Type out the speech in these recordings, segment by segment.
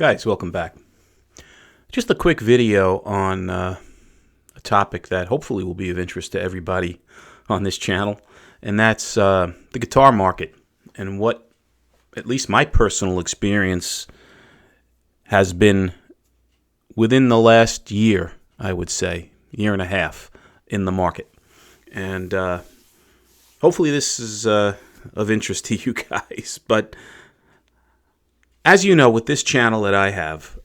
Guys, welcome back. Just a quick video on a topic that hopefully will be of interest to everybody on this channel, and that's the guitar market and what, at least my personal experience, has been within the last year, I would say, year and a half in the market. And hopefully this is of interest to you guys. But as you know, with this channel that I have,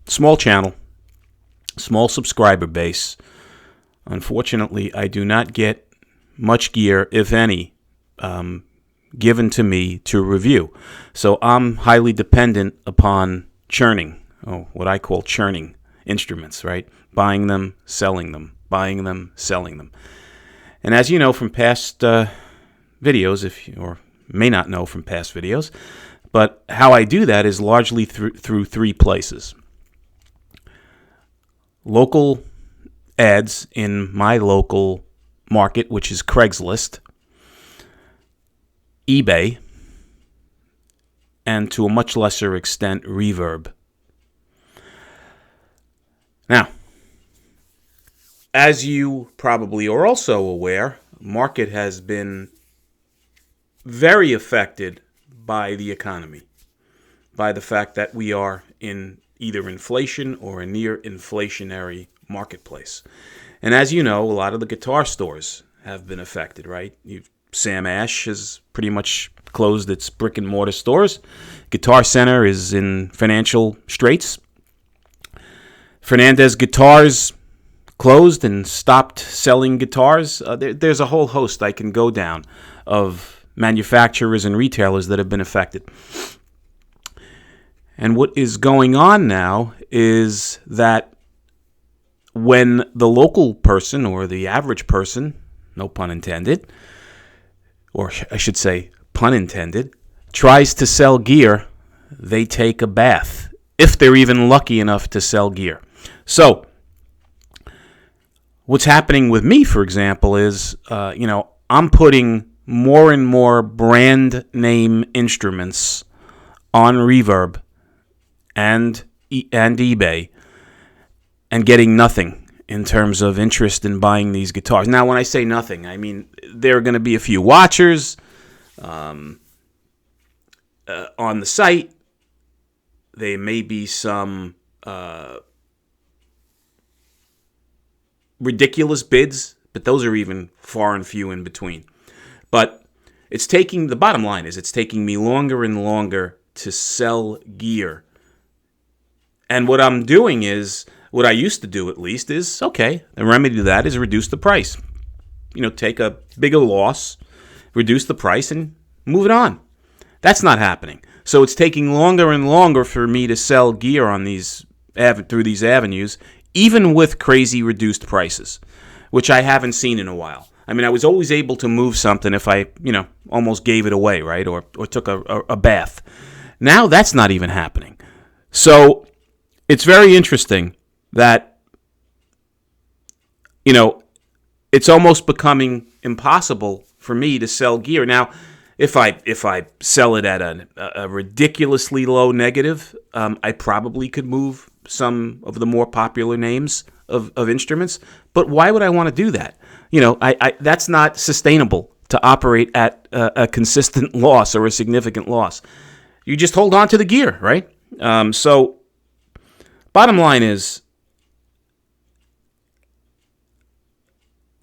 small channel, small subscriber base, unfortunately, I do not get much gear, if any, given to me to review. So I'm highly dependent upon churning, what I call churning instruments, right? Buying them, selling them, buying them, selling them. And as you know from past videos, or may not know from past videos, but how I do that is largely through three places. Local ads in my local market, which is Craigslist, eBay, and to a much lesser extent, Reverb. Now, as you probably are also aware, market has been very affected by the economy, by the fact that we are in either inflation or a near inflationary marketplace. And as you know, a lot of the guitar stores have been affected, right? Sam Ash has pretty much closed its brick and mortar stores. Guitar Center is in financial straits. Fernandez Guitars closed and stopped selling guitars. There's a whole host I can go down of manufacturers and retailers that have been affected. And what is going on now is that when the local person, or the average person, no pun intended, or I should say pun intended, tries to sell gear, they take a bath, if they're even lucky enough to sell gear. So what's happening with me, for example, is I'm putting more and more brand name instruments on Reverb and eBay, and getting nothing in terms of interest in buying these guitars. Now, when I say nothing, I mean there are going to be a few watchers on the site. There may be some ridiculous bids, but those are even far and few in between. But the bottom line is it's taking me longer and longer to sell gear. And what I'm doing is, what I used to do at least, is, okay, the remedy to that is reduce the price. Take a bigger loss, reduce the price, and move it on. That's not happening. So it's taking longer and longer for me to sell gear on through these avenues, even with crazy reduced prices, which I haven't seen in a while. I mean, I was always able to move something if I, almost gave it away, right? Or took a bath. Now that's not even happening. So it's very interesting that, it's almost becoming impossible for me to sell gear. Now, if I sell it at a ridiculously low negative, I probably could move some of the more popular names of instruments. But why would I want to do that? That's not sustainable to operate at a consistent loss or a significant loss. You just hold on to the gear, right? So bottom line is,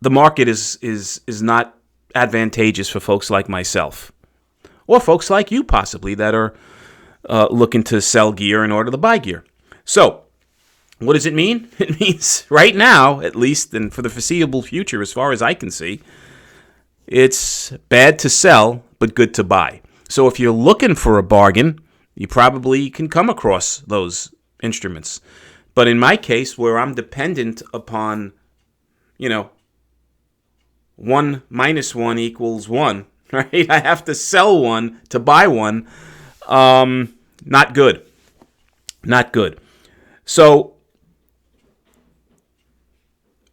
the market is not advantageous for folks like myself, or folks like you possibly that are looking to sell gear in order to buy gear. So what does it mean? It means right now, at least, and for the foreseeable future, as far as I can see, it's bad to sell, but good to buy. So if you're looking for a bargain, you probably can come across those instruments. But in my case, where I'm dependent upon, 1 minus 1 equals 1, right? I have to sell one to buy one. Not good. Not good. So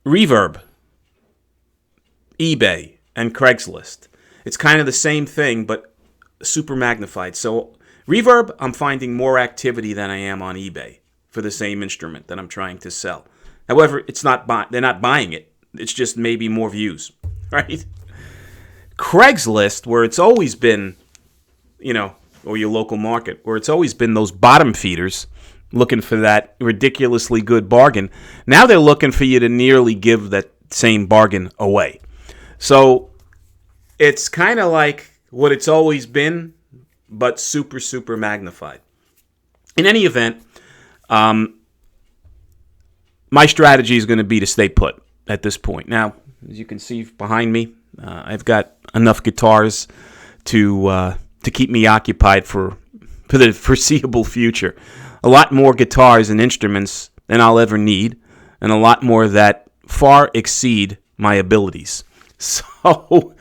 Reverb, eBay, and Craigslist. It's kind of the same thing, but super magnified. So Reverb, I'm finding more activity than I am on eBay for the same instrument that I'm trying to sell. However, they're not buying it. It's just maybe more views, right? Craigslist, where it's always been, or your local market, where it's always been those bottom feeders looking for that ridiculously good bargain. Now they're looking for you to nearly give that same bargain away. So it's kind of like what it's always been, but super, super magnified. In any event, my strategy is going to be to stay put at this point. Now, as you can see behind me, I've got enough guitars to keep me occupied for the foreseeable future. A lot more guitars and instruments than I'll ever need, and a lot more that far exceed my abilities. So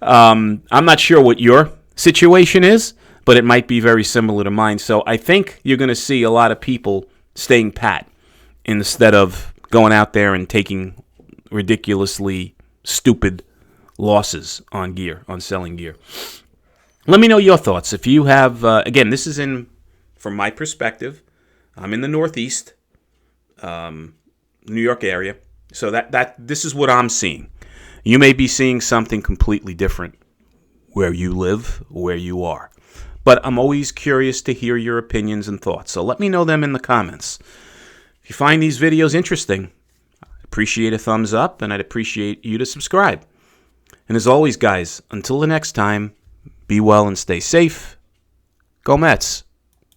I'm not sure what your situation is, but it might be very similar to mine. So I think you're going to see a lot of people staying pat instead of going out there and taking ridiculously stupid losses on selling gear. Let me know your thoughts. If you have, again, this is from my perspective. I'm in the Northeast, New York area. So this is what I'm seeing. You may be seeing something completely different where you live, where you are. But I'm always curious to hear your opinions and thoughts. So let me know them in the comments. If you find these videos interesting, I'd appreciate a thumbs up, and I'd appreciate you to subscribe. And as always, guys, until the next time, be well and stay safe. Go Mets.